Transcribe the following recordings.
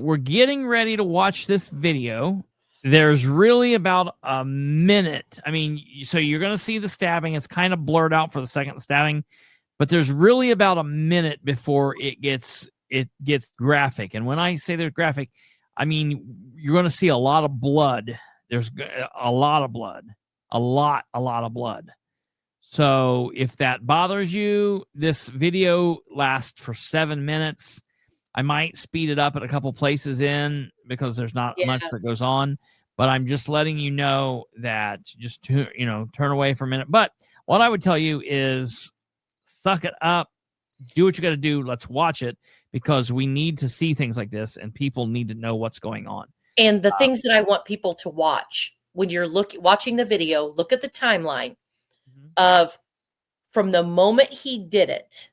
We're getting ready to watch this video. There's really about a minute. I mean, so you're going to see the stabbing. It's kind of blurred out for the second stabbing, but there's really about a minute before it gets graphic. And when I say there's graphic, I mean you're going to see a lot of blood. There's a lot of blood, a lot of blood. So if that bothers you, this video lasts for 7 minutes. I might speed it up at a couple places in because there's not much that goes on, but I'm just letting you know that just to, turn away for a minute. But what I would tell you is suck it up, do what you got to do. Let's watch it because we need to see things like this and people need to know what's going on. And the things that I want people to watch when you're watching the video, look at the timeline of from the moment he did it.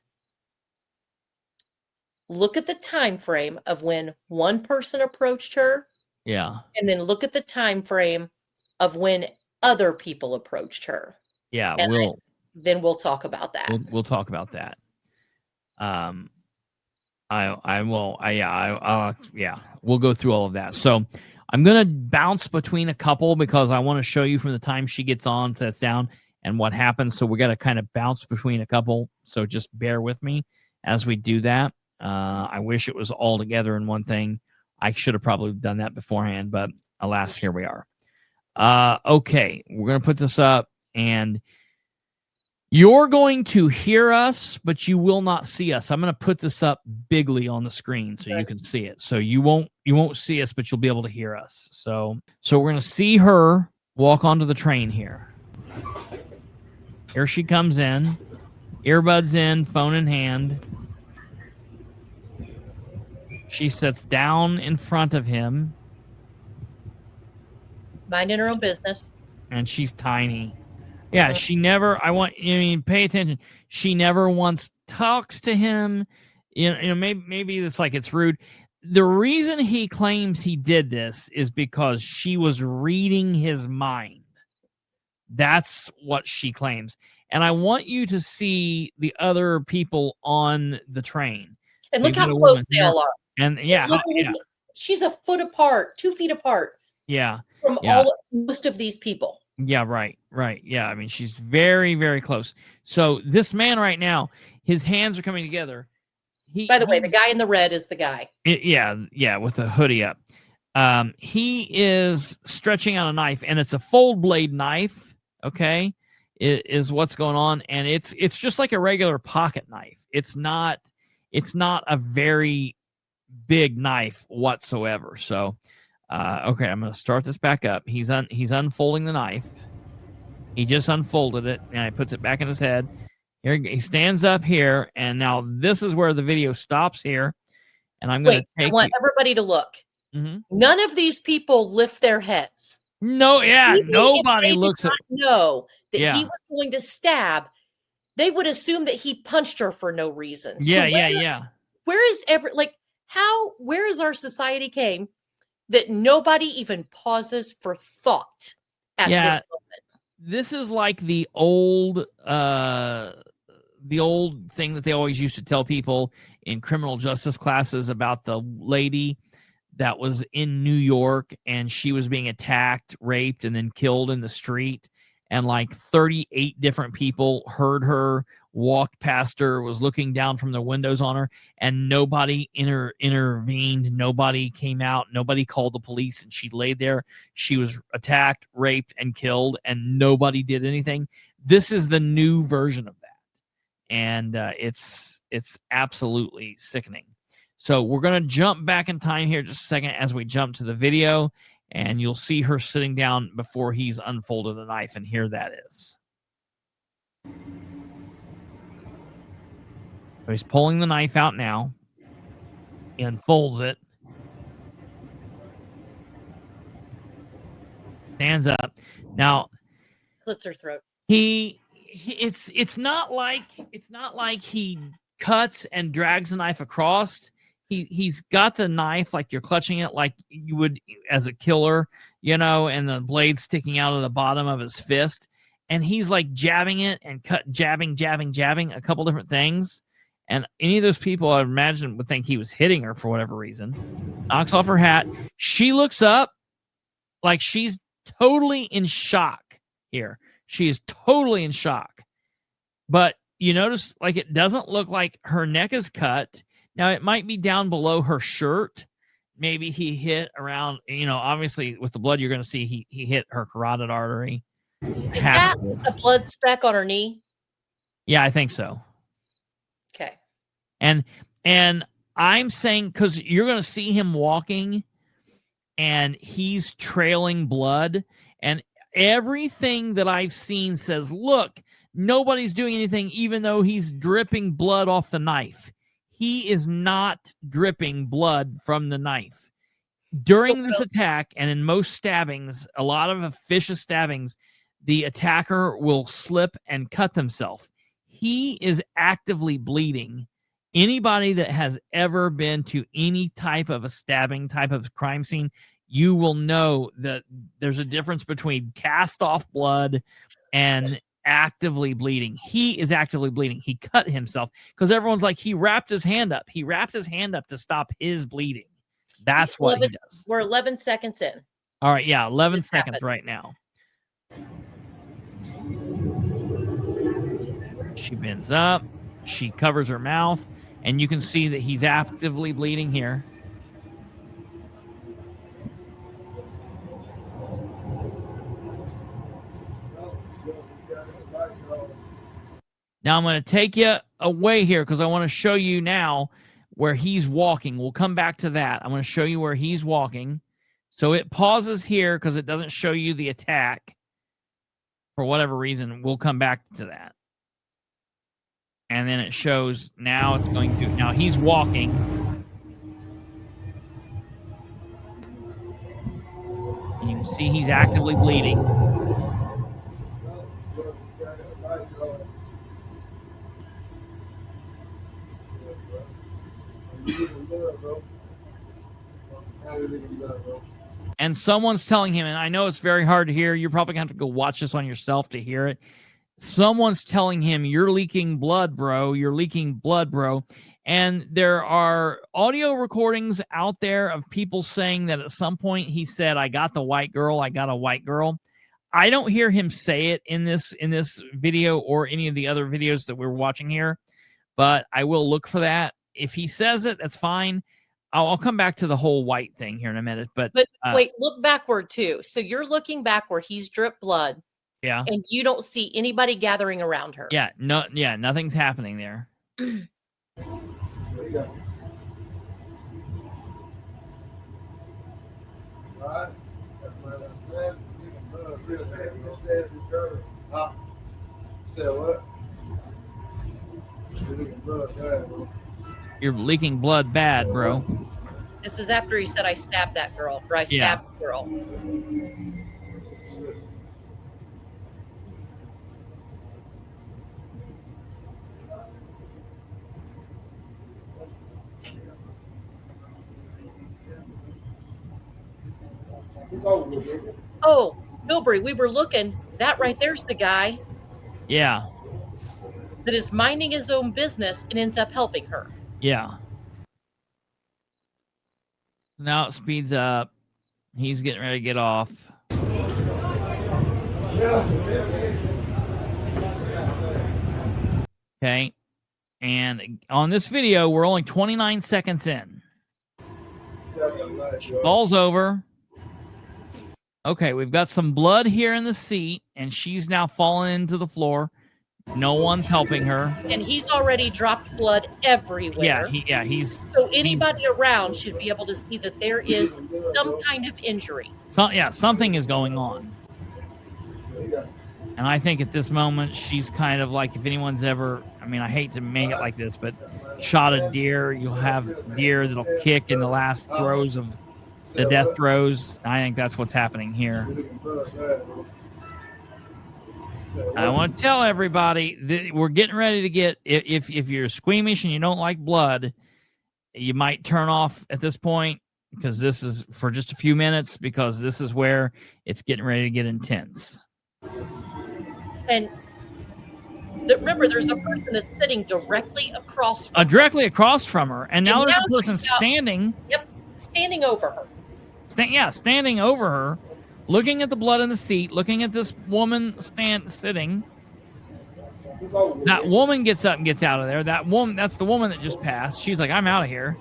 Look at the time frame of when one person approached her. Yeah. And then look at the time frame of when other people approached her. Yeah, and then we'll talk about that. We'll talk about that. We'll go through all of that. So I'm going to bounce between a couple because I want to show you from the time she gets on, sets down, and what happens. So we got to kind of bounce between a couple. So just bear with me as we do that. I wish it was all together in one thing. I should have probably done that beforehand, but alas, here we are. Okay, we're going to put this up, and you're going to hear us, but you will not see us. I'm going to put this up bigly on the screen so you can see it. So you won't see us, but you'll be able to hear us. So we're going to see her walk onto the train here. Here she comes in, earbuds in, phone in hand. She sits down in front of him. Minding her own business. And she's tiny. Yeah, she never, pay attention. She never once talks to him. Maybe it's like it's rude. The reason he claims he did this is because she was reading his mind. That's what she claims. And I want you to see the other people on the train. And look how close they all are. And she's a foot apart, 2 feet apart. Yeah. From most of these people. Yeah, right. Yeah, I mean, she's very, very close. So this man right now, his hands are coming together. By the way, the guy in the red is the guy. With the hoodie up. He is stretching out a knife, and it's a fold blade knife. Okay, is what's going on, and it's just like a regular pocket knife. It's not a very big knife whatsoever. So, okay, I'm going to start this back up. He's unfolding the knife. He just unfolded it, and he puts it back in his head. Here he stands up here, and now this is where the video stops here. And I'm going to take. I want everybody to look. Mm-hmm. None of these people lift their heads. No, yeah, nobody looks at. Know that he was going to stab. They would assume that he punched her for no reason. Yeah. Where is where is our society came that nobody even pauses for thought at this moment? This is like the old thing that they always used to tell people in criminal justice classes about the lady that was in New York and she was being attacked, raped, and then killed in the street. And like 38 different people heard her, walked past her, was looking down from their windows on her, and nobody intervened. Nobody came out. Nobody called the police, and she laid there. She was attacked, raped, and killed, and nobody did anything. This is the new version of that, and it's absolutely sickening. So we're going to jump back in time here just a second as we jump to the video. And you'll see her sitting down before he's unfolded the knife, and here that is. So he's pulling the knife out now. He unfolds it. Stands up. Now, slits her throat. It's not like he cuts and drags the knife across. He's got the knife like you're clutching it like you would as a killer, and the blade sticking out of the bottom of his fist. And he's like jabbing it and jabbing a couple different things. And any of those people, I imagine, would think he was hitting her for whatever reason. Knocks off her hat. She looks up like she's totally in shock here. She is totally in shock. But you notice, like, it doesn't look like her neck is cut. Now, it might be down below her shirt. Maybe he hit around, obviously with the blood, you're going to see he hit her carotid artery. Is that a blood speck on her knee? Yeah, I think so. Okay. And I'm saying, because you're going to see him walking and he's trailing blood, and everything that I've seen says, look, nobody's doing anything, even though he's dripping blood off the knife. He is not dripping blood from the knife. During this attack, and in most stabbings, a lot of vicious stabbings, the attacker will slip and cut themselves. He is actively bleeding. Anybody that has ever been to any type of a stabbing type of crime scene, you will know that there's a difference between cast off blood and actively bleeding. He is actively bleeding. He cut himself because everyone's like, he wrapped his hand up. He wrapped his hand up to stop his bleeding. That's what he does. We're 11 seconds in. All right. Yeah. 11 seconds right now. She bends up. She covers her mouth, and you can see that he's actively bleeding here. Now I'm going to take you away here because I want to show you now where he's walking. We'll come back to that. I'm going to show you where he's walking. So it pauses here because it doesn't show you the attack for whatever reason. We'll come back to that. And then it shows now it's going to, now he's walking. And you can see he's actively bleeding. And someone's telling him, and I know it's very hard to hear. You're probably going to have to go watch this on yourself to hear it. Someone's telling him, you're leaking blood, bro. You're leaking blood, bro. And there are audio recordings out there of people saying that at some point he said, I got the white girl. I got a white girl. I don't hear him say it in this video or any of the other videos that we're watching here, but I will look for that. If he says it, that's fine. I'll come back to the whole white thing here in a minute. But wait, look backward too. So you're looking back where he's dripped blood. Yeah. And you don't see anybody gathering around her. Yeah. No. Yeah. Nothing's happening there. You're leaking blood bad, bro. This is after he said, I stabbed that girl, or I stabbed the girl. Oh, Bilbrey, we were looking. That right there's the guy. Yeah. That is minding his own business and ends up helping her. Yeah. Now it speeds up. He's getting ready to get off. Okay. And on this video, we're only 29 seconds in. She falls over. Okay, we've got some blood here in the seat, and she's now fallen into the floor. No one's helping her. And he's already dropped blood everywhere. He's... So anybody around should be able to see that there is some kind of injury. Something is going on. And I think at this moment, she's kind of like, if anyone's ever... I mean, I hate to make it like this, but shot a deer, you'll have deer that'll kick in the last throes of the death throes. I think that's what's happening here. I want to tell everybody that we're getting ready to get, if you're squeamish and you don't like blood, you might turn off at this point, because this is for just a few minutes, because this is where it's getting ready to get intense. And Remember, there's a person that's sitting directly across from her. Directly across from her, and now there's a person she's got- standing. Yep, standing over her. Standing over her, looking at the blood in the seat, looking at this woman sitting. That woman gets up and gets out of there. That's the woman that just passed. She's like, I'm out of here.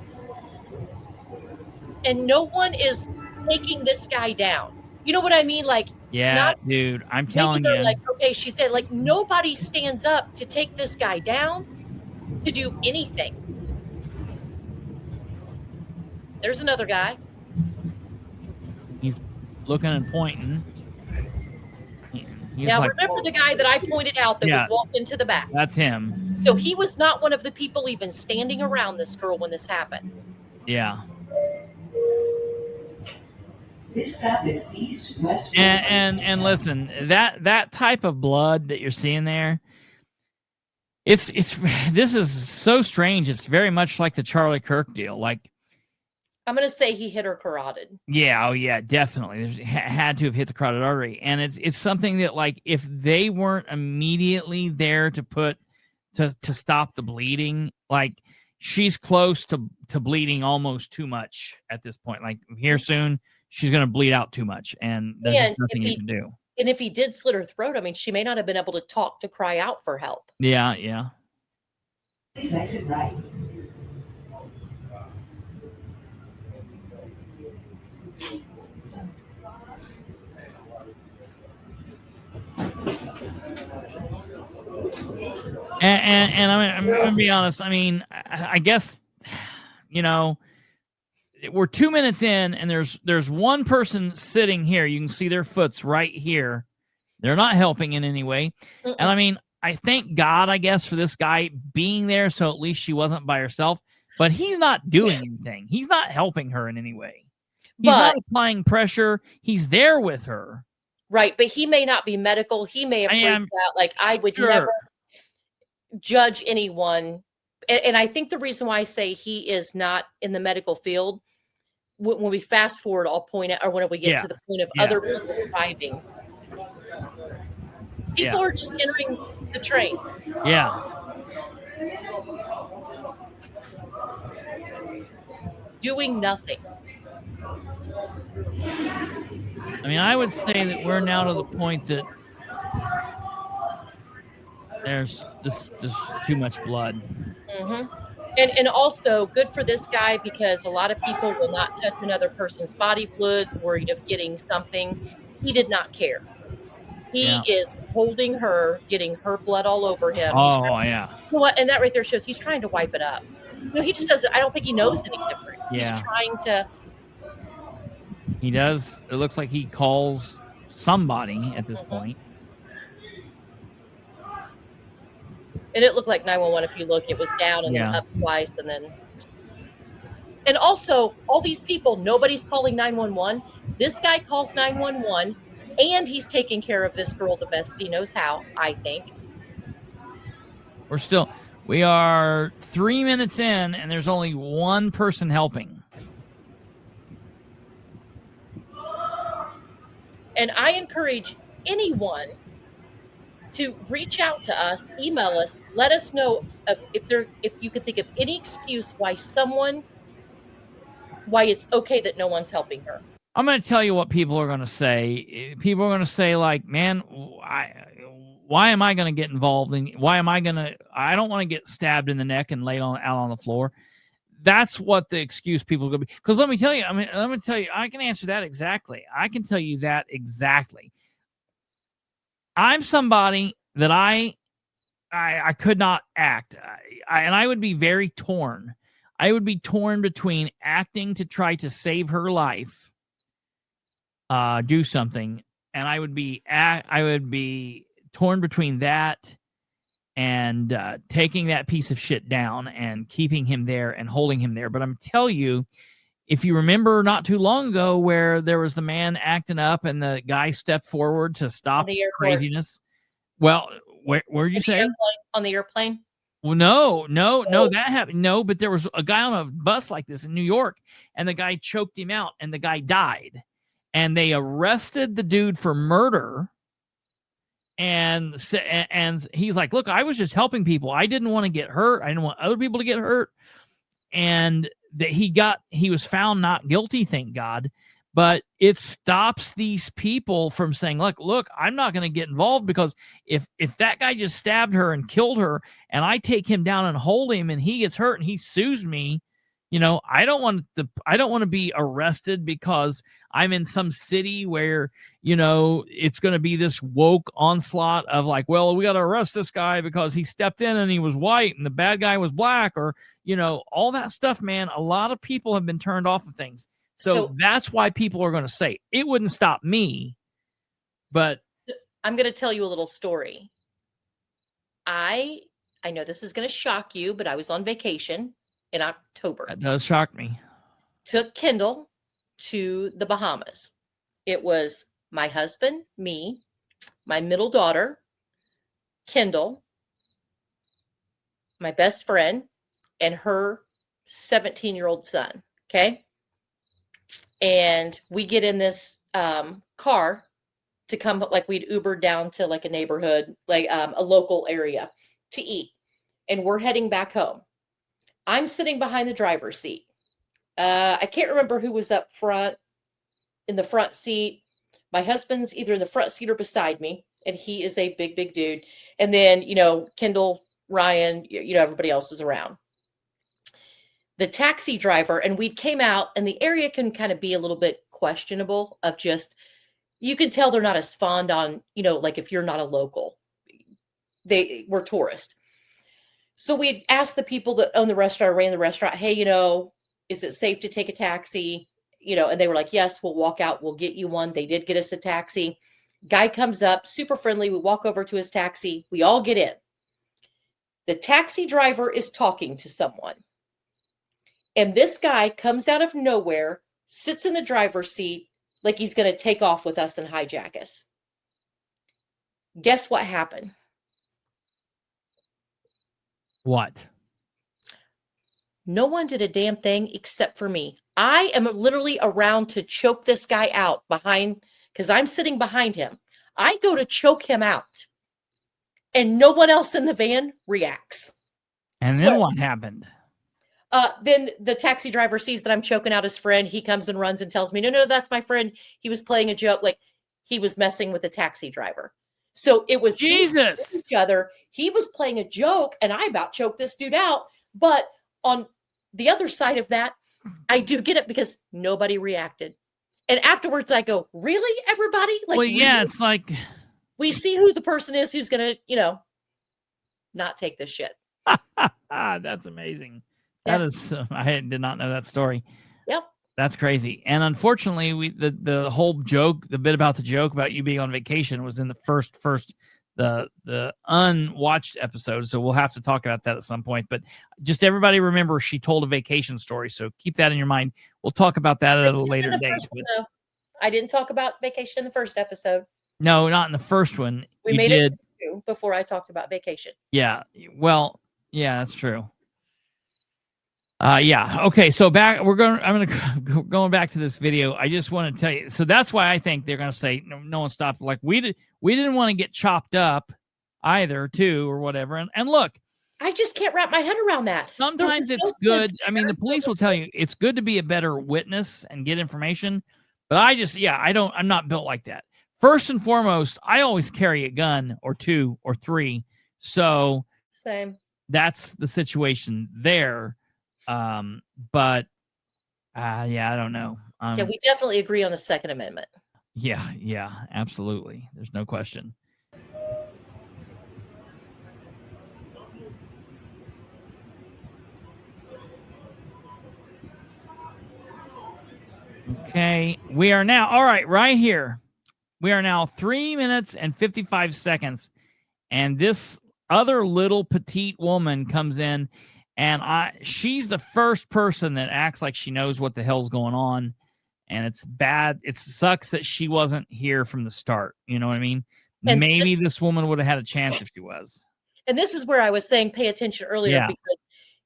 And no one is taking this guy down. You know what I mean? Like, yeah, dude, I'm telling you. Like, okay, she's dead. Like, nobody stands up to take this guy down, to do anything. There's another guy. He's looking and pointing. Now, remember the guy that I pointed out that was walked into the back? That's him. So he was not one of the people even standing around this girl when this happened. Yeah. And listen, that type of blood that you're seeing there, this is so strange. It's very much like the Charlie Kirk deal. Like, I'm going to say he hit her carotid. Yeah, oh yeah, definitely. Had to have hit the carotid artery, and it's something that, like, if they weren't immediately there to stop the bleeding, like, she's close to bleeding almost too much at this point. Like, here soon, she's going to bleed out too much, and there's just nothing you can do. And if he did slit her throat, I mean, she may not have been able to talk to cry out for help. Yeah, yeah. Right. And I'm going to be honest. I mean, I guess, you know, we're 2 minutes in, and there's one person sitting here. You can see their foot's right here. They're not helping in any way. Mm-mm. And I mean, I thank God, I guess, for this guy being there, so at least she wasn't by herself. But he's not doing anything. He's not helping her in any way. He's not applying pressure. He's there with her. Right, but he may not be medical. He may have freaked out. Like, I would never judge anyone. And I think the reason why I say he is not in the medical field, when we fast forward, I'll point out, or when we get to the point of other people arriving. People are just entering the train. Yeah. Doing nothing. I mean, I would say that we're now to the point that there's too much blood. Mm-hmm. And also good for this guy, because a lot of people will not touch another person's body fluids, worried of getting something. He did not care. He is holding her, getting her blood all over him. Oh, yeah. You know what? And that right there shows he's trying to wipe it up. No, he just doesn't. I don't think he knows any different. Yeah. He's trying to. He does. It looks like he calls somebody at this point. And it looked like 911. If you look, it was down and then up twice, and then. And also, all these people, nobody's calling 911. This guy calls 911, and he's taking care of this girl the best he knows how, I think. We are 3 minutes in, and there's only one person helping. And I encourage anyone to reach out to us, email us, let us know if you could think of any excuse why it's okay that no one's helping her. I'm going to tell you what people are going to say. People are going to say, like, man, why am I going to get involved? I don't want to get stabbed in the neck and laid out on the floor. That's what the excuse people are going to be. Because let me tell you, I can answer that exactly. I can tell you that exactly. I'm somebody that I could not act. And I would be very torn. I would be torn between acting to try to save her life, do something, and I would be torn between that and taking that piece of shit down and keeping him there and holding him there. But I'm telling you, if you remember not too long ago where there was the man acting up and the guy stepped forward to stop the craziness. Well, where did you say? On the airplane? Well, no, that happened. No, but there was a guy on a bus like this in New York, and the guy choked him out, and the guy died. And they arrested the dude for murder, And he's like, look, I was just helping people. I didn't want to get hurt. I didn't want other people to get hurt. And that he was found not guilty, thank God. But it stops these people from saying, look, I'm not going to get involved, because if that guy just stabbed her and killed her and I take him down and hold him and he gets hurt and he sues me, I don't want to be arrested because I'm in some city where, it's going to be this woke onslaught of like, well, we got to arrest this guy because he stepped in and he was white and the bad guy was black, or, all that stuff, man. A lot of people have been turned off of things. So that's why people are going to say it wouldn't stop me. But I'm going to tell you a little story. I know this is going to shock you, but I was on vacation in October. That does shock me. Took Kendall to the Bahamas. It was my husband, me, my middle daughter, Kendall, my best friend, and her 17-year-old son. Okay. And we get in this car to come, like we'd Ubered down to like a neighborhood, like a local area to eat. And we're heading back home. I'm sitting behind the driver's seat. I can't remember who was up front in the front seat. My husband's either in the front seat or beside me. And he is a big, big dude. And then, Kendall, Ryan, everybody else is around. The taxi driver, and we came out, and the area can kind of be a little bit questionable of just, you can tell they're not as fond on, like if you're not a local, they were tourists. So we asked the people that own the restaurant, ran the restaurant, hey, is it safe to take a taxi? And they were like, yes, we'll walk out. We'll get you one. They did get us a taxi. Guy comes up, super friendly. We walk over to his taxi. We all get in. The taxi driver is talking to someone. And this guy comes out of nowhere, sits in the driver's seat like he's going to take off with us and hijack us. Guess what happened? What? No one did a damn thing except for me. I am literally around to choke this guy out behind, because I'm sitting behind him. I go to choke him out, and no one else in the van reacts. And then what happened? Then the taxi driver sees that I'm choking out his friend. He comes and runs and tells me, no, that's my friend. He was playing a joke. Like he was messing with the taxi driver. So it was Jesus. each other. He was playing a joke and I about choked this dude out. But on the other side of that, I do get it because nobody reacted. And afterwards I go, really, everybody? Like, well, yeah, really? It's like we see who the person is who's going to, not take this shit. That's amazing. That is, I did not know that story. Yep. That's crazy. And unfortunately, the whole joke, the bit about the joke about you being on vacation was in the first the unwatched episode. So we'll have to talk about that at some point. But just everybody remember, she told a vacation story. So keep that in your mind. We'll talk about that at a later date. I didn't talk about vacation in the first episode. No, not in the first one. We made it before I talked about vacation. Yeah. Well, yeah, that's true. Yeah. Okay. So going back to this video. I just want to tell you. So that's why I think they're going to say no one stopped. Like we didn't want to get chopped up either, too, or whatever. And look, I just can't wrap my head around that. Sometimes it's good. I mean, the police will tell you it's good to be a better witness and get information. But I'm not built like that. First and foremost, I always carry a gun or two or three. So same. That's the situation there. But I don't know. We definitely agree on the Second Amendment. Yeah, absolutely. There's no question. Okay, we are now, all right here. We are now 3 minutes and 55 seconds. And this other little petite woman comes in. And she's the first person that acts like she knows what the hell's going on. And it's bad. It sucks that she wasn't here from the start. You know what I mean? And maybe this woman would have had a chance if she was. And this is where I was saying pay attention earlier, because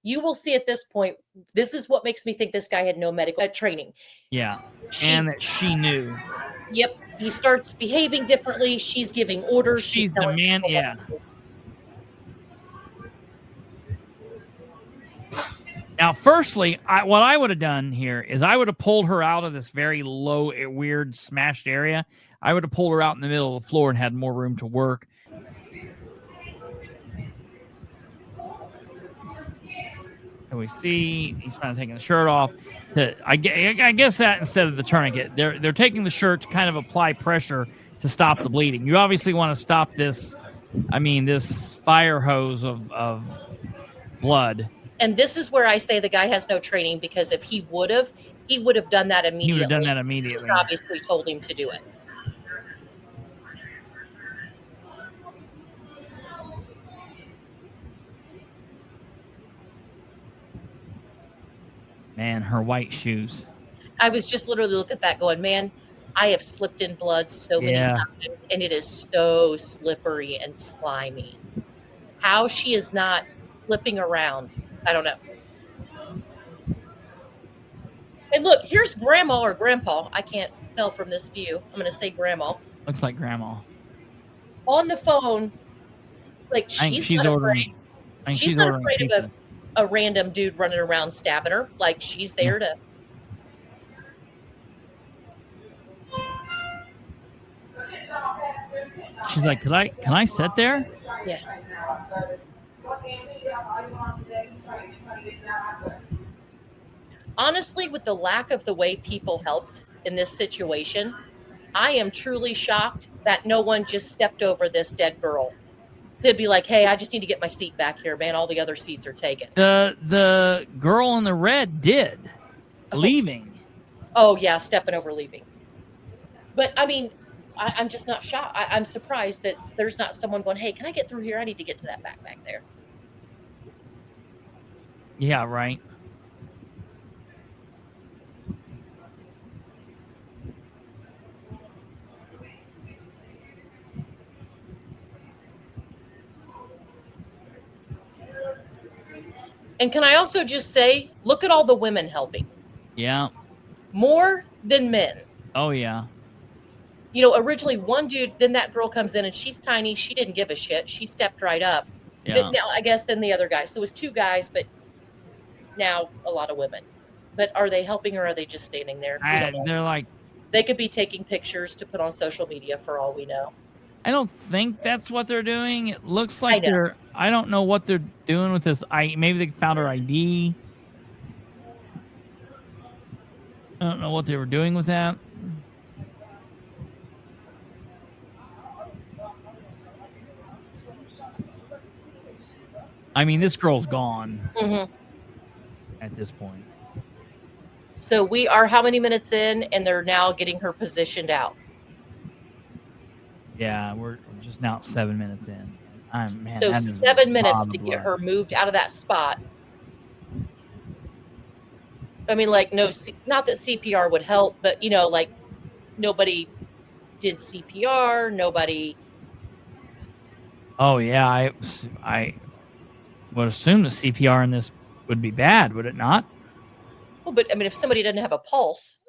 you will see at this point, this is what makes me think this guy had no medical training. Yeah. And that she knew. Yep. He starts behaving differently. She's giving orders. She's the telling man. people Yeah. what to do. Now, firstly, what I would have done here is I would have pulled her out of this very low, weird, smashed area. I would have pulled her out in the middle of the floor and had more room to work. And we see he's kind of taking the shirt off. I guess that instead of the tourniquet, they're taking the shirt to kind of apply pressure to stop the bleeding. You obviously want to stop this. I mean, this fire hose of blood. And this is where I say the guy has no training, because if he would have done that immediately. He would have done that immediately. He's obviously told him to do it. Man, her white shoes. I was just literally looking at that going, man, I have slipped in blood so many times, and it is so slippery and slimy. How she is not flipping around, I don't know. And look, here's grandma or grandpa. I can't tell from this view. I'm going to say grandma. Looks like grandma. On the phone, like she's not afraid. She's not afraid of a random dude running around stabbing her. Like she's there to. She's like, can I sit there? Yeah. Honestly, with the lack of the way people helped in this situation, I am truly shocked that no one just stepped over this dead girl. They'd be like, hey, I just need to get my seat back here, man. All the other seats are taken. The girl in the red did. Leaving. Oh, yeah, stepping over leaving. But, I mean, I'm just not shocked. I'm surprised that there's not someone going, hey, can I get through here? I need to get to that back there. Yeah, right. And can I also just say, look at all the women helping. Yeah. More than men. Oh, yeah. You know, originally one dude, then that girl comes in and she's tiny. She didn't give a shit. She stepped right up. Yeah. Now, I guess then the other guy. So it was two guys, but now a lot of women. But are they helping or are they just standing there? They're like... They could be taking pictures to put on social media for all we know. I don't think that's what they're doing. It looks like they're... I don't know what they're doing with this. Maybe they found her ID. I don't know what they were doing with that. I mean, this girl's gone at this point. So we are how many minutes in, and they're now getting her positioned out? Yeah, we're just now 7 minutes in. Man, so 7 minutes to get her moved out of that spot. I mean, like, no, not that CPR would help, but, you know, like, nobody did CPR. Nobody. Oh, yeah. I would assume the CPR in this would be bad, would it not? Well, but, I mean, if somebody doesn't have a pulse.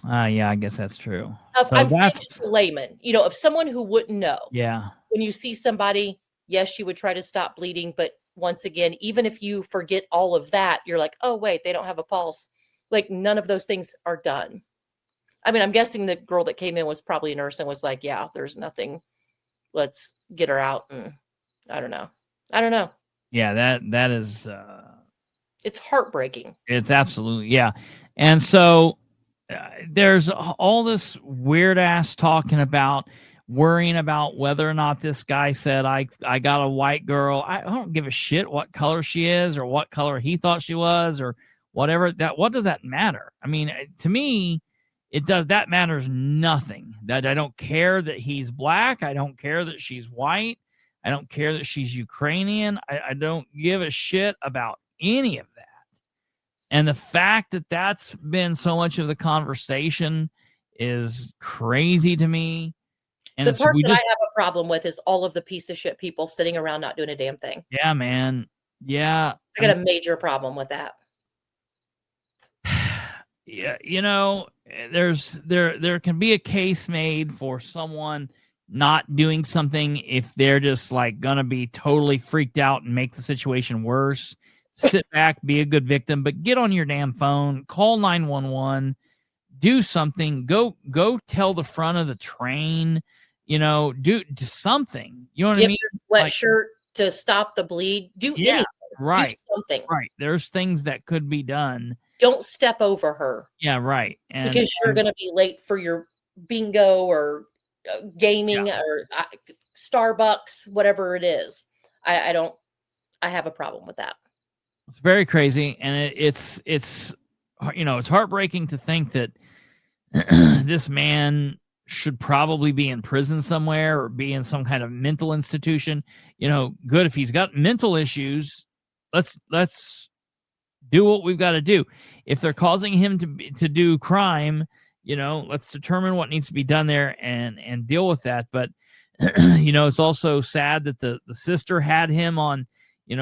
Yeah, I guess that's true. I'm saying just a layman. You know, if someone who wouldn't know. Yeah. When you see somebody, yes, you would try to stop bleeding. But once again, even if you forget all of that, you're like, oh, wait, they don't have a pulse. Like, none of those things are done. I mean, I'm guessing the girl that came in was probably a nurse and was like, yeah, there's nothing. Let's get her out. And I don't know. Yeah, that is... it's heartbreaking. It's absolutely, yeah. And so there's all this weird ass talking about worrying about whether or not this guy said, I got a white girl. I don't give a shit what color she is or what color he thought she was or whatever. What does that matter? I mean, to me, that matters nothing. That I don't care that he's black. I don't care that she's white. I don't care that she's Ukrainian. I don't give a shit about any of that. And the fact that that's been so much of the conversation is crazy to me. And the part that I have a problem with is all of the piece of shit people sitting around not doing a damn thing. Yeah, man. Yeah. I got a major problem with that. Yeah, there can be a case made for someone not doing something if they're just like gonna be totally freaked out and make the situation worse. Sit back, be a good victim, but get on your damn phone, call 911, do something, go tell the front of the train, do something. You know what I Give mean? your Like, sweatshirt to stop the bleed. Do yeah, anything. right, Do something. right. There's things that could be done. Don't step over her. Yeah, right. Because you're going to be late for your bingo or gaming or Starbucks, whatever it is. I have a problem with that. It's very crazy, and it's heartbreaking to think that this man should probably be in prison somewhere or be in some kind of mental institution. Good if he's got mental issues. Let's do what we've got to do. If they're causing him to do crime, let's determine what needs to be done there and deal with that. But it's also sad that the sister had him on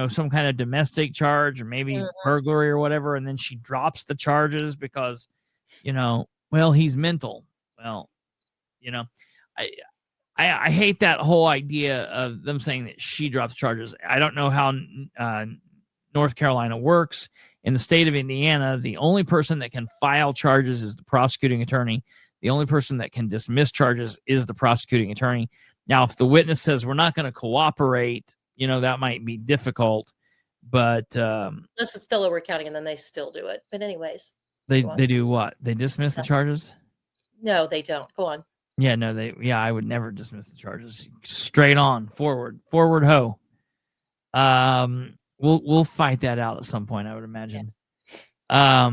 some kind of domestic charge or maybe burglary or whatever, and then she drops the charges because well, he's mental. Well, I hate that whole idea of them saying that she drops charges. I don't know how North Carolina works. In the state of Indiana, the only person that can file charges is the prosecuting attorney. The only person that can dismiss charges is the prosecuting attorney. Now, if the witness says we're not going to cooperate, that might be difficult. But unless it's Delaware County, and then they still do it. But anyways, they do what? They dismiss the charges? No, they don't. Go on. Yeah, no, I would never dismiss the charges. Straight on, forward ho. We'll fight that out at some point, I would imagine. Yeah.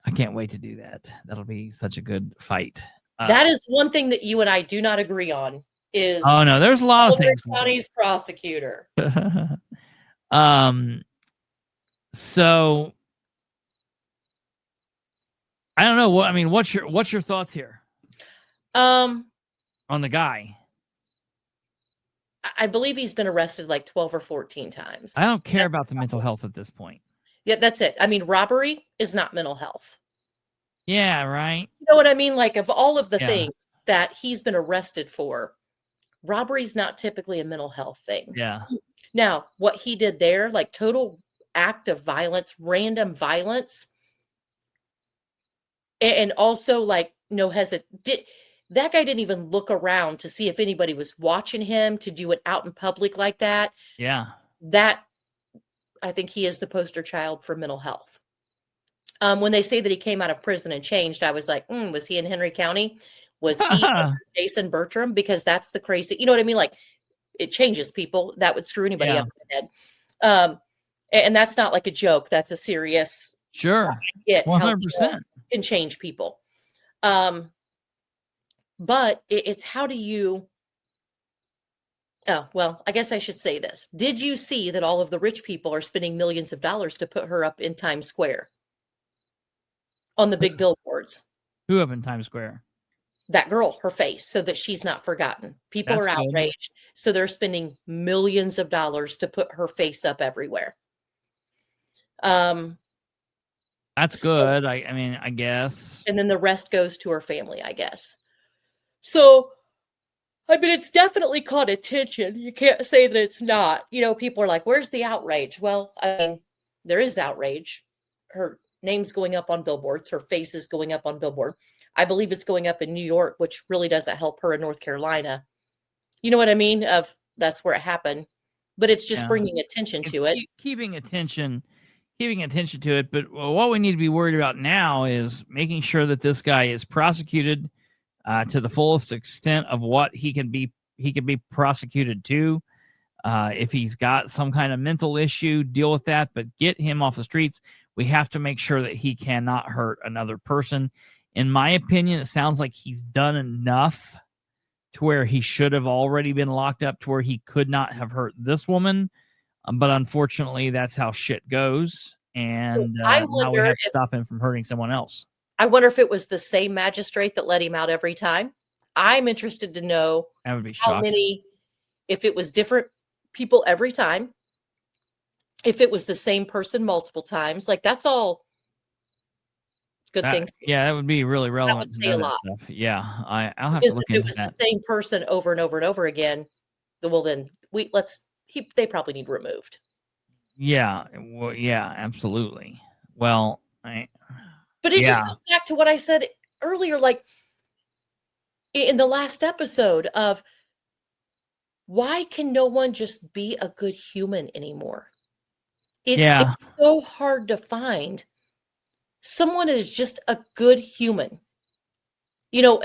I can't wait to do that. That'll be such a good fight. That is one thing that you and I do not agree on. Is no, there's a lot of things. County's prosecutor. So I don't know what I mean. What's your thoughts here? On the guy. I believe he's been arrested like 12 or 14 times. I don't care about the mental health at this point. Yeah, that's it. I mean, robbery is not mental health. Yeah, right. You know what I mean? Like, of all of the things that he's been arrested for, robbery is not typically a mental health thing. Yeah. Now, what he did there, like total act of violence, random violence, and also like no hesitation. That guy didn't even look around to see if anybody was watching him to do it out in public like that. Yeah. That, I think he is the poster child for mental health. When they say that he came out of prison and changed, I was like, was he in Henry County? Was he Jason Bertram? Because that's the crazy, you know what I mean? Like, it changes people. That would screw anybody up in the head. And that's not like a joke. That's a serious. Sure. 100%. Can change people. But it's how do you, well, I guess I should say this. Did you see that all of the rich people are spending millions of dollars to put her up in Times Square on the big billboards? Who up in Times Square? That girl, her face, so that she's not forgotten. People are outraged. So they're spending millions of dollars to put her face up everywhere. That's good. I mean, I guess. And then the rest goes to her family, I guess. So, I mean, it's definitely caught attention. You can't say that it's not. People are like, where's the outrage? Well, I mean, there is outrage. Her name's going up on billboards. Her face is going up on billboard. I believe it's going up in New York, which really doesn't help her in North Carolina. You know what I mean? That's where it happened. But it's just bringing attention to it. Keeping attention to it. But what we need to be worried about now is making sure that this guy is prosecuted to the fullest extent of what he can be prosecuted to. If he's got some kind of mental issue, deal with that, but get him off the streets. We have to make sure that he cannot hurt another person. In my opinion, it sounds like he's done enough to where he should have already been locked up to where he could not have hurt this woman. But unfortunately, that's how shit goes. And now we have to stop him from hurting someone else. I wonder if it was the same magistrate that let him out every time. I'm interested to know I would be how shocked. many, if it was different people every time, if it was the same person multiple times. Like, that's all good things. Yeah, that would be really relevant to say know a that lot. stuff. Yeah, I'll have to Because look if it into was that. the same person over and over and over again, well, then they probably need removed. Yeah, well, yeah, absolutely. Well, But it just goes back to what I said earlier, like in the last episode of why can no one just be a good human anymore? It's so hard to find someone is just a good human. You know,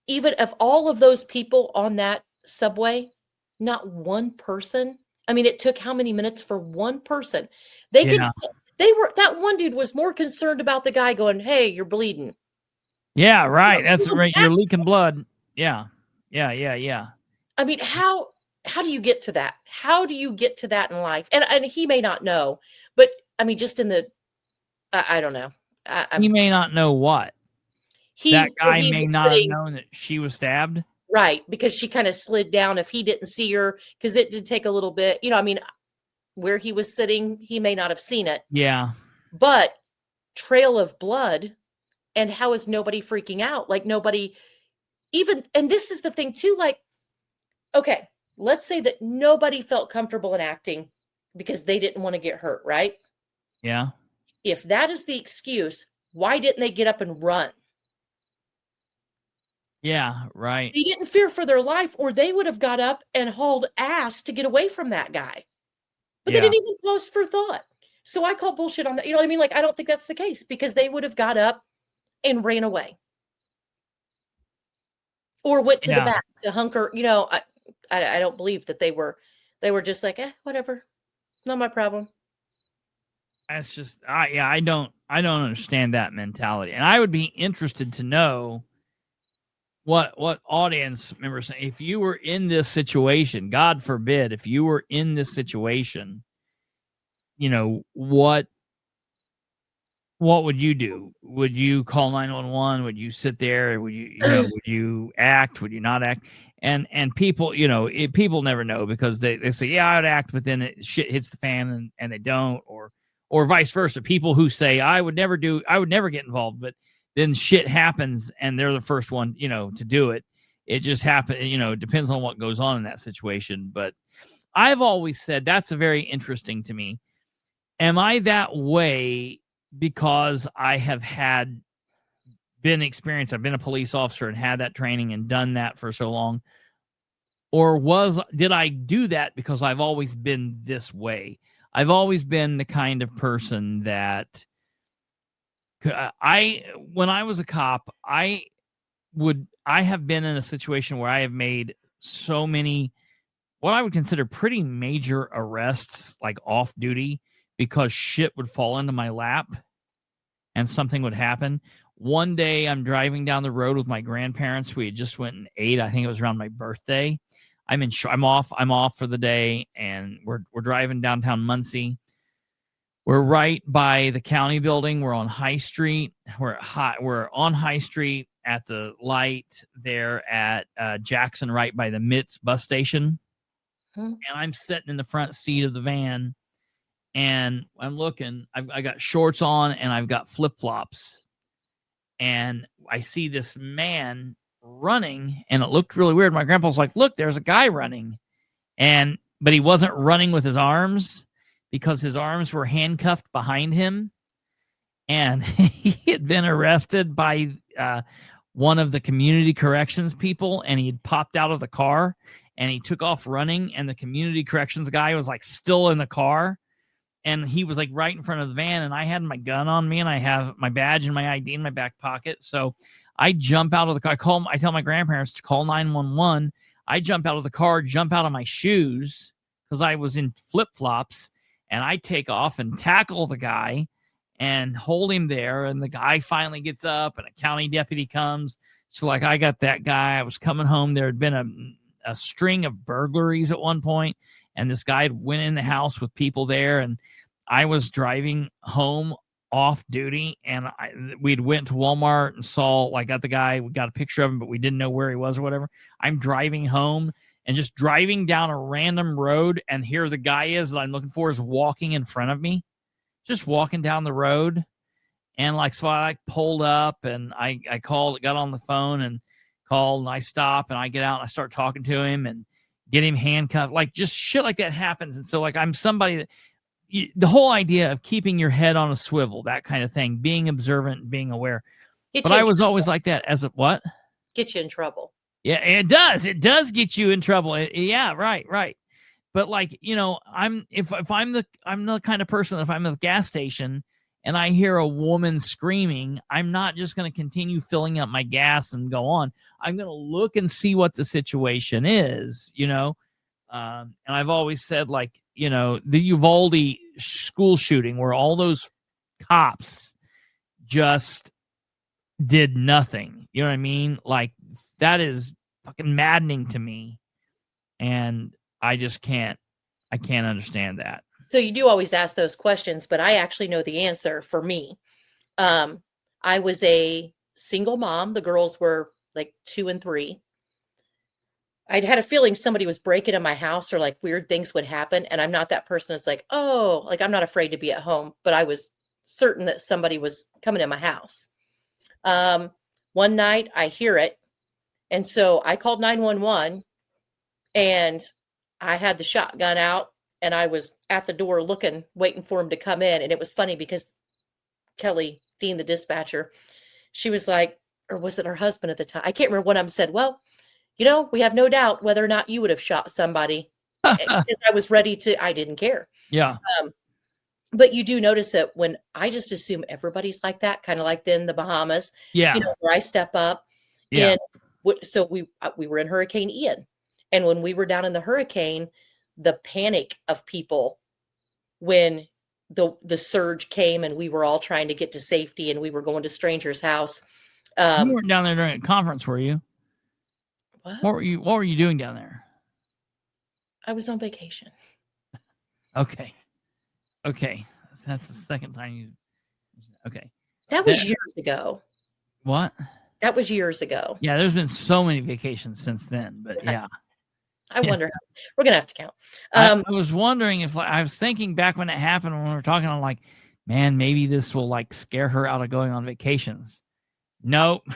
even of all of those people on that subway, not one person. I mean, it took how many minutes for one person? They that one dude was more concerned about the guy going, "Hey, you're bleeding." Yeah, right. That's right. You're leaking blood. Yeah. I mean, how do you get to that? How do you get to that in life? And he may not know, but I mean, just in the I don't know. He may not know what. That guy may not have known that she was stabbed. Right, because she kind of slid down if he didn't see her, because it did take a little bit. You know, I mean, where he was sitting, he may not have seen it. Yeah. But trail of blood, and how is nobody freaking out? Like nobody even, and this is the thing too, like, okay, let's say that nobody felt comfortable in acting because they didn't want to get hurt, right? Yeah. If that is the excuse, why didn't they get up and run? Yeah, right. They didn't fear for their life, or they would have got up and hauled ass to get away from that guy. But they didn't even pause for thought. So I call bullshit on that. You know what I mean? Like, I don't think that's the case, because they would have got up and ran away. Or went to the back to hunker. You know, I don't believe that they were just like, whatever. Not my problem. That's just I don't understand that mentality. And I would be interested to know what audience members, if you were in this situation, God forbid, if you were in this situation, you know, what would you do? Would you call 911? Would you sit there? Would would you act? Would you not act? And people, you know, people never know, because they say, yeah, I'd act, but then shit hits the fan and they don't, or vice versa. People who say, I would never get involved, but then shit happens and they're the first one, you know, to do it. It just happens, you know, it depends on what goes on in that situation. But I've always said that's very interesting to me. Am I that way because I have been experienced? I've been a police officer and had that training and done that for so long. Or did I do that because I've always been this way? I've always been the kind of person that when I was a cop, I have been in a situation where I have made so many, what I would consider pretty major arrests, like off duty, because shit would fall into my lap and something would happen. One day I'm driving down the road with my grandparents. We had just went and ate. I think it was around my birthday. I'm off for the day, and we're driving downtown Muncie. We're right by the county building. We're on High Street. We're on High Street at the light there at Jackson, right by the Mitts bus station. And I'm sitting in the front seat of the van, and I'm looking. I got shorts on and I've got flip-flops. And I see this man running, and it looked really weird. My grandpa was like, look, there's a guy running. But he wasn't running with his arms, because his arms were handcuffed behind him. And he had been arrested by one of the community corrections people, and he had popped out of the car and he took off running, and the community corrections guy was like still in the car, and he was like right in front of the van, and I had my gun on me, and I have my badge and my ID in my back pocket. So I jump out of the car. I tell my grandparents to call 911. I jump out of the car, jump out of my shoes, because I was in flip-flops, and I take off and tackle the guy and hold him there. And the guy finally gets up, and a county deputy comes. So like, I got that guy. I was coming home. There had been a string of burglaries at one point, and this guy went in the house with people there, and I was driving home off duty, and we'd went to Walmart and saw, like, got the guy. We got a picture of him, but we didn't know where he was or whatever. I'm driving home and just driving down a random road, and here the guy is that I'm looking for is walking in front of me, just walking down the road. And like, so I like pulled up and I called, got on the phone and called, and I stop and I get out and I start talking to him and get him handcuffed. Like, just shit like that happens. And so like, I'm somebody that the whole idea of keeping your head on a swivel, that kind of thing, being observant and being aware. But I was always like that as a what? Get you in trouble. Yeah, it does. It does get you in trouble. Yeah, right. But like, you know, I'm the kind of person, if I'm at the gas station and I hear a woman screaming, I'm not just going to continue filling up my gas and go on. I'm going to look and see what the situation is, you know. And I've always said, like, you know, the Uvalde school shooting where all those cops just did nothing. You know what I mean? Like, that is fucking maddening to me. And I can't understand that. So you do always ask those questions, but I actually know the answer for me. I was a single mom. The girls were like 2 and 3. I'd had a feeling somebody was breaking in my house or like weird things would happen. And I'm not that person that's like, oh, like I'm not afraid to be at home, but I was certain that somebody was coming in my house. One night I hear it. And so I called 911 and I had the shotgun out and I was at the door looking, waiting for him to come in. And it was funny because Kelly Dean, the dispatcher, she was like, or was it her husband at the time? I can't remember. One of them said, well, you know, we have no doubt whether or not you would have shot somebody. Because I was ready to, I didn't care. Yeah. But you do notice that when I just assume everybody's like that, kind of like in the Bahamas, yeah, you know, where I step up. Yeah. And so we were in Hurricane Ian. And when we were down in the hurricane, the panic of people when the surge came and we were all trying to get to safety and we were going to strangers' house. You weren't down there during a conference, were you? What were you doing down there? I was on vacation. Okay. That's the second time you. Okay. That was years ago. What? That was years ago. Yeah, there's been so many vacations since then, but yeah. I wonder. We're gonna have to count. I was wondering if I was thinking back when it happened when we were talking. I'm like, man, maybe this will like scare her out of going on vacations. Nope.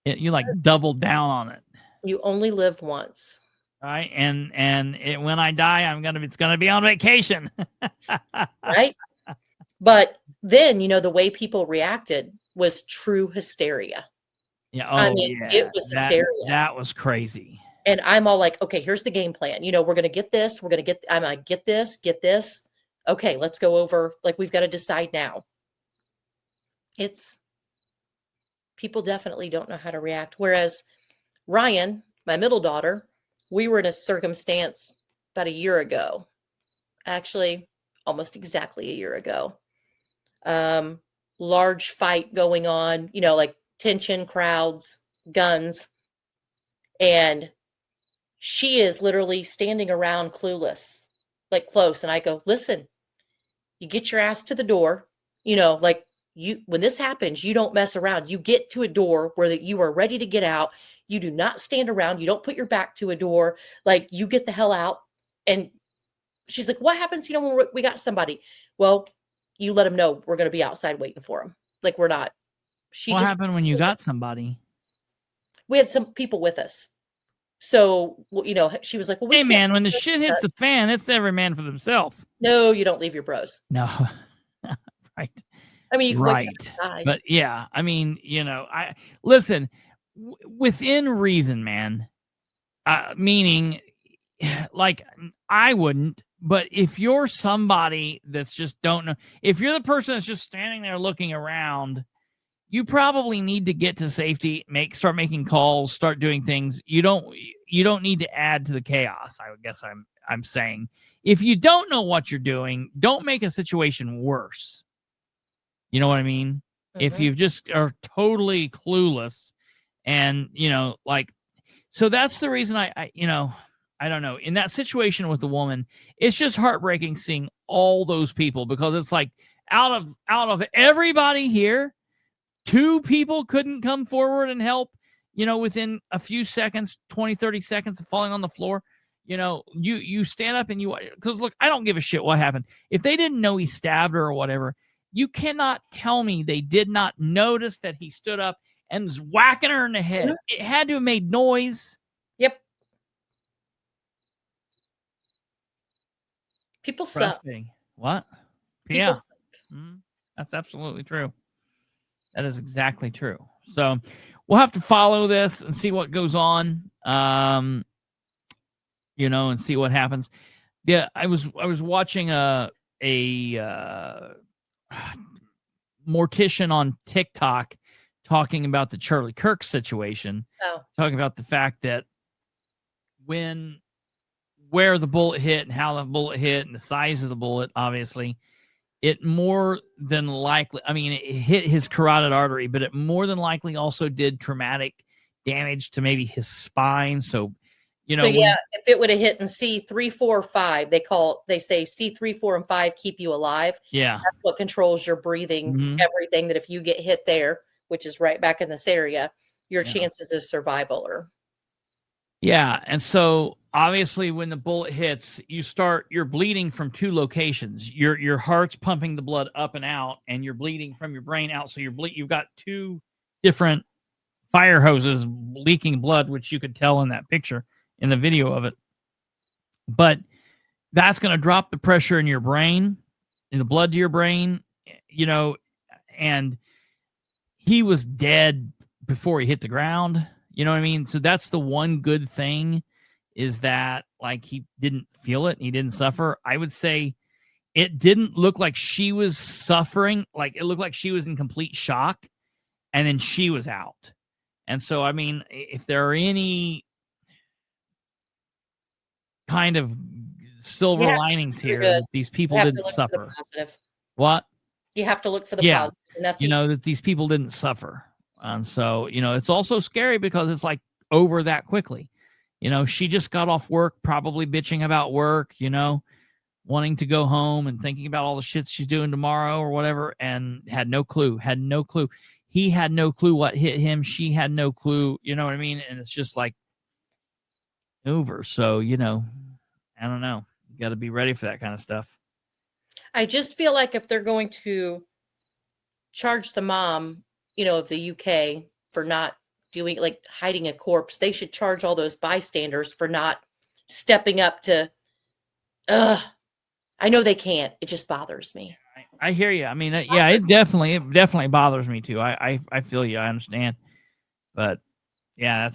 You like doubled down on it. You only live once. Right. And when I die, it's gonna be on vacation. Right. But then, you know, the way people reacted was true hysteria. Yeah. I mean, it was hysteria. That was crazy. And I'm all like, okay, here's the game plan. You know, we're going to get this. I'm like, get this. Okay, let's go over. Like, we've got to decide now. People definitely don't know how to react. Whereas Ryan, my middle daughter, we were in a circumstance about a year ago, actually almost exactly a year ago. Large fight going on, you know, like tension, crowds, guns. And she is literally standing around clueless, like close. And I go, listen, you get your ass to the door, you know, like when this happens, you don't mess around. You get to a door where that you are ready to get out. You do not stand around. You don't put your back to a door. Like, you get the hell out. And she's like, what happens, you know, when we got somebody? Well, you let them know we're going to be outside waiting for them. Like, we're not. What happened when you got somebody? We had some people with us. So, you know, she was like, well, hey, man, when the shit hits the fan, it's every man for themselves. No, you don't leave your bros. No. Right. I mean, you can right. But yeah, I mean, you know, listen, within reason, man, meaning like I wouldn't, but if you're somebody that's just don't know, if you're the person that's just standing there looking around, you probably need to get to safety, start making calls, start doing things. You don't need to add to the chaos. I guess I'm saying, if you don't know what you're doing, don't make a situation worse. You know what I mean? Mm-hmm. If you just are totally clueless and, you know, like, so that's the reason I don't know. In that situation with the woman, it's just heartbreaking seeing all those people, because it's like out of everybody here, 2 people couldn't come forward and help, you know, within a few seconds, 20, 30 seconds of falling on the floor. You know, you stand up and because look, I don't give a shit what happened. If they didn't know he stabbed her or whatever, You cannot tell me they did not notice that he stood up and was whacking her in the head. Mhm. It had to have made noise. Yep. People suck. Frustrating. What? People Yeah. suck. That's absolutely true. That is exactly true. So we'll have to follow this and see what goes on, and see what happens. Yeah, I was watching a mortician on TikTok talking about the Charlie Kirk situation, talking about the fact that where the bullet hit and how the bullet hit and the size of the bullet, obviously, it more than likely, I mean, it hit his carotid artery, but it more than likely also did traumatic damage to maybe his spine. So, if it would have hit in C3, 4, 5, they say C3, 4, and 5 keep you alive. Yeah. That's what controls your breathing, everything, that if you get hit there, which is right back in this area, your chances of survival are. Yeah. And so obviously when the bullet hits, you're bleeding from two locations. Your heart's pumping the blood up and out, and you're bleeding from your brain out. So you've got two different fire hoses leaking blood, which you could tell in that picture, in the video of it. But that's going to drop the pressure in your brain, in the blood to your brain, and he was dead before he hit the ground. You know what I mean? So that's the one good thing, is that like he didn't feel it. He didn't suffer. I would say it didn't look like she was suffering. Like it looked like she was in complete shock, and then she was out. And so, I mean, if there are any kind of silver linings here, that these people didn't suffer. What? You have to look for the positive. That these people didn't suffer. And so, it's also scary because it's like over that quickly. She just got off work, probably bitching about work, wanting to go home and thinking about all the shit she's doing tomorrow or whatever, and had no clue. He had no clue what hit him. She had no clue. You know what I mean? And it's just like over. So, I don't know. You got to be ready for that kind of stuff. I just feel like if they're going to charge the mom, of the UK for not doing, like, hiding a corpse, they should charge all those bystanders for not stepping up to, I know they can't. It just bothers me. I hear you. I mean, it definitely bothers me too. I feel you. I understand. But yeah,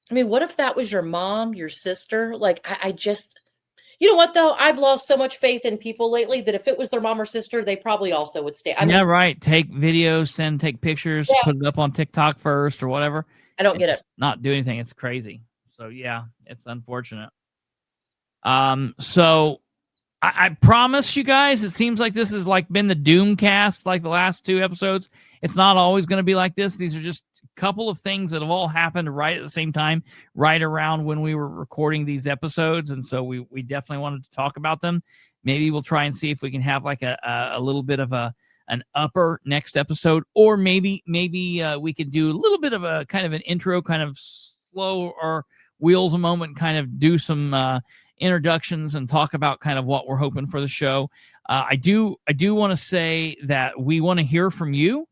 what if that was your mom, your sister? Like, I just, you know what though? I've lost so much faith in people lately that if it was their mom or sister, they probably also would stay. Right. Take videos, take pictures, put it up on TikTok first or whatever. I don't get it. Not do anything. It's crazy. So yeah, it's unfortunate. So I promise you guys, it seems like this has been the Doomcast, like the last two episodes. It's not always going to be like this. These are just a couple of things that have all happened right at the same time, right around when we were recording these episodes. And so we definitely wanted to talk about them. Maybe we'll try and see if we can have like a little bit of an upper next episode, or maybe we could do a little bit of a kind of an intro, kind of slow our wheels a moment, kind of do some introductions and talk about kind of what we're hoping for the show. I do want to say that we want to hear from you.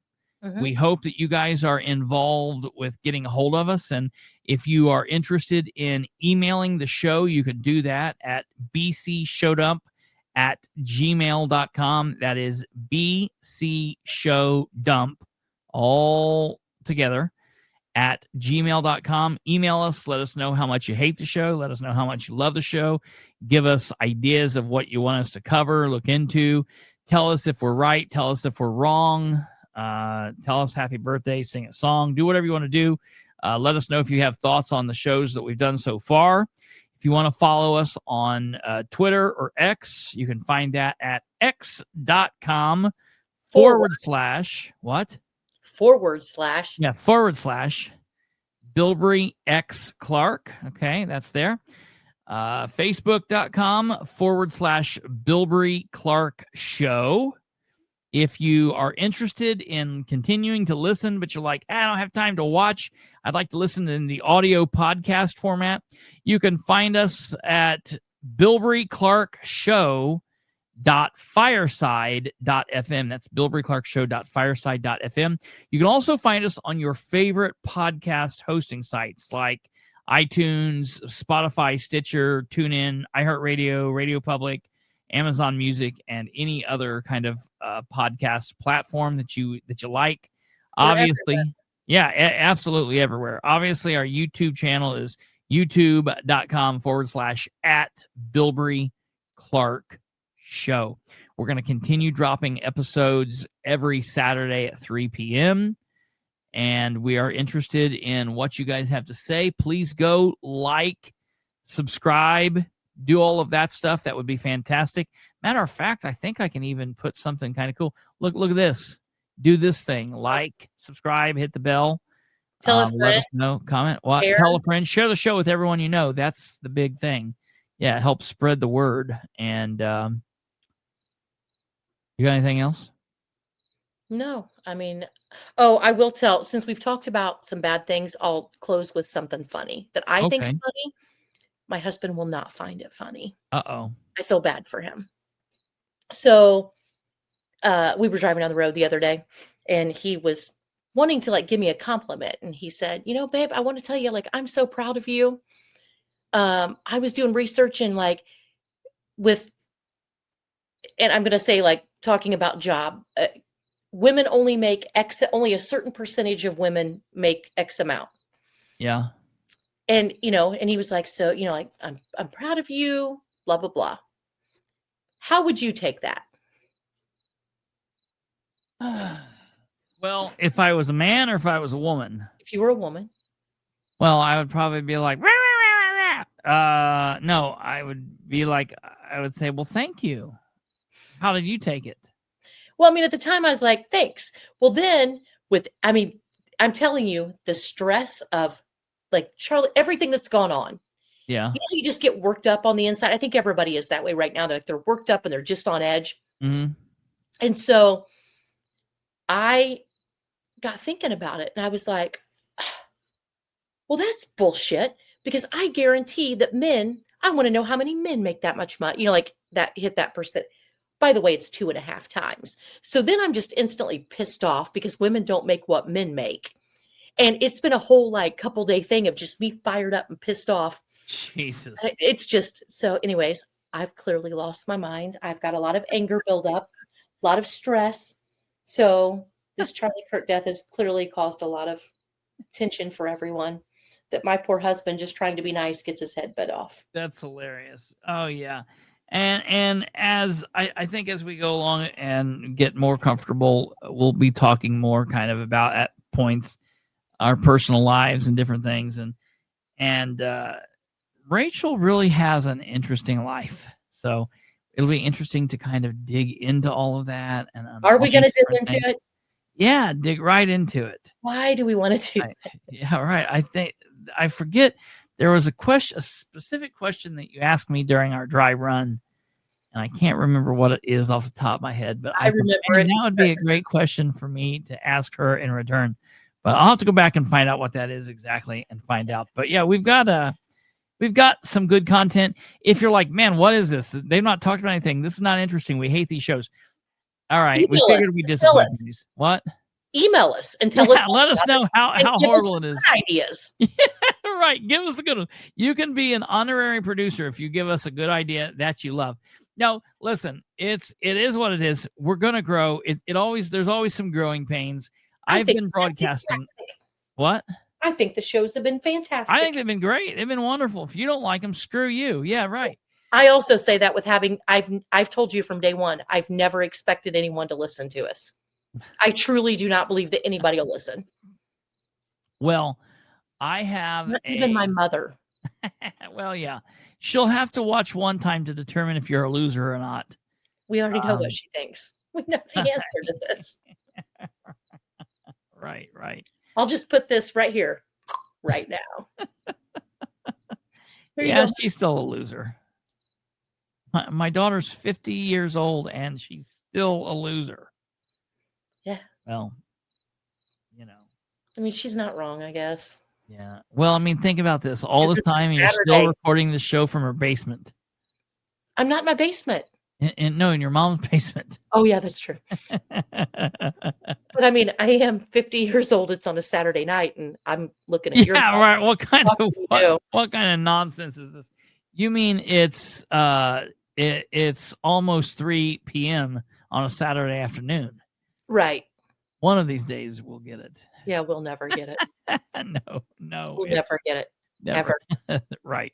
Mm-hmm. We hope that you guys are involved with getting a hold of us. And if you are interested in emailing the show, you can do that at bcshowdump@gmail.com. That is bcshowdump, all together, at gmail.com. Email us. Let us know how much you hate the show. Let us know how much you love the show. Give us ideas of what you want us to cover, look into. Tell us if we're right. Tell us if we're wrong. Tell us happy birthday. Sing a song. Do whatever you want to do. Let us know if you have thoughts on the shows that we've done so far. If you want to follow us on Twitter or X, you can find that at x.com / what? / Bilbrey X Clark. Okay, that's there. Facebook.com / Bilbrey Clark Show. If you are interested in continuing to listen, but you're like, I don't have time to watch, I'd like to listen in the audio podcast format, you can find us at bilbreyclarkshow.com Fireside.fm. That's Bilbrey Clark Show.fireside.fm. You can also find us on your favorite podcast hosting sites like iTunes, Spotify, Stitcher, TuneIn, iHeartRadio, Radio Public, Amazon Music, and any other kind of podcast platform that you like. Obviously, absolutely everywhere. Obviously, our YouTube channel is youtube.com/@Bilbrey Clark Show. We're going to continue dropping episodes every Saturday at 3 p.m. And we are interested in what you guys have to say. Please go like, subscribe, do all of that stuff. That would be fantastic. Matter of fact, I think I can even put something kind of cool. Look at this. Do this thing. Like, subscribe, hit the bell. Tell a friend. Let us know. Comment. What? Tell a friend. Share the show with everyone you know. That's the big thing. Yeah, help spread the word. And you got anything else? No, I mean, I will tell, since we've talked about some bad things, I'll close with something funny that I think's funny. My husband will not find it funny. Uh-oh. I feel bad for him. So we were driving down the road the other day, and he was wanting to give me a compliment. And he said, babe, I want to tell you, I'm so proud of you. I was doing research and and I'm going to say talking about job, women only make only a certain percentage of women make X amount. Yeah. And, and he was like, so, I'm proud of you, blah, blah, blah. How would you take that? Well, if I was a man or if I was a woman? If you were a woman. Well, I would probably be like, no, I would be like, I would say, well, thank you. How did you take it? Well, I mean, at the time I was like, thanks. Well, then I'm telling you, the stress of Charlie, everything that's gone on. Yeah. You just get worked up on the inside. I think everybody is that way right now. They're worked up and they're just on edge. Mm-hmm. And so I got thinking about it and I was like, well, that's bullshit, because I guarantee that I want to know how many men make that much money, that hit that percent. By the way, it's 2.5 times. So then I'm just instantly pissed off because women don't make what men make. And it's been a whole couple day thing of just me fired up and pissed off. Jesus. It's just, so anyways, I've clearly lost my mind. I've got a lot of anger build up, a lot of stress. So this Charlie Kirk death has clearly caused a lot of tension for everyone, that my poor husband, just trying to be nice, gets his head bit off. That's hilarious. Oh yeah. And as I think as we go along and get more comfortable, we'll be talking more kind of about at points our personal lives and different things. And Rachel really has an interesting life. So it'll be interesting to kind of dig into all of that. And are we going to dig into it? Yeah, dig right into it. Why do we want to do that? Yeah, right. I think I forget. There was a specific question that you asked me during our dry run, and I can't remember what it is off the top of my head, but I remember it. That would be a great question for me to ask her in return. But I'll have to go back and find out what that is exactly and find out. But yeah, we've got some good content. If you're like, man, what is this? They've not talked about anything. This is not interesting. We hate these shows. All right, we figured we'd disappoint you. What? Email us and tell us. Let us know how horrible it is. Ideas. Right. Give us the good one. You can be an honorary producer if you give us a good idea that you love. No, listen, it is what it is. We're gonna grow. There's always some growing pains. I've been broadcasting. What? I think the shows have been fantastic. I think they've been great. They've been wonderful. If you don't like them, screw you. Yeah, right. I also say that with I've told you from day one, I've never expected anyone to listen to us. I truly do not believe that anybody will listen. Well, I have even my mother. Well, yeah. She'll have to watch one time to determine if you're a loser or not. We already know what she thinks. We know the answer to this. Right. I'll just put this right here, right now. Yeah, she's still a loser. My daughter's 50 years old, and she's still a loser. Yeah. Well, I mean, she's not wrong, I guess. Yeah. Well, I mean, think about this. All this time, and you're still recording the show from her basement. I'm not in my basement. In your mom's basement. Oh yeah, that's true. But I mean, I am 50 years old. It's on a Saturday night, and I'm looking at your Yeah, right. What kind of what kind of nonsense is this? You mean it's almost 3 p.m. on a Saturday afternoon? Right. One of these days we'll get it. Yeah, we'll never get it. No, We'll never get it. never. Ever. Right.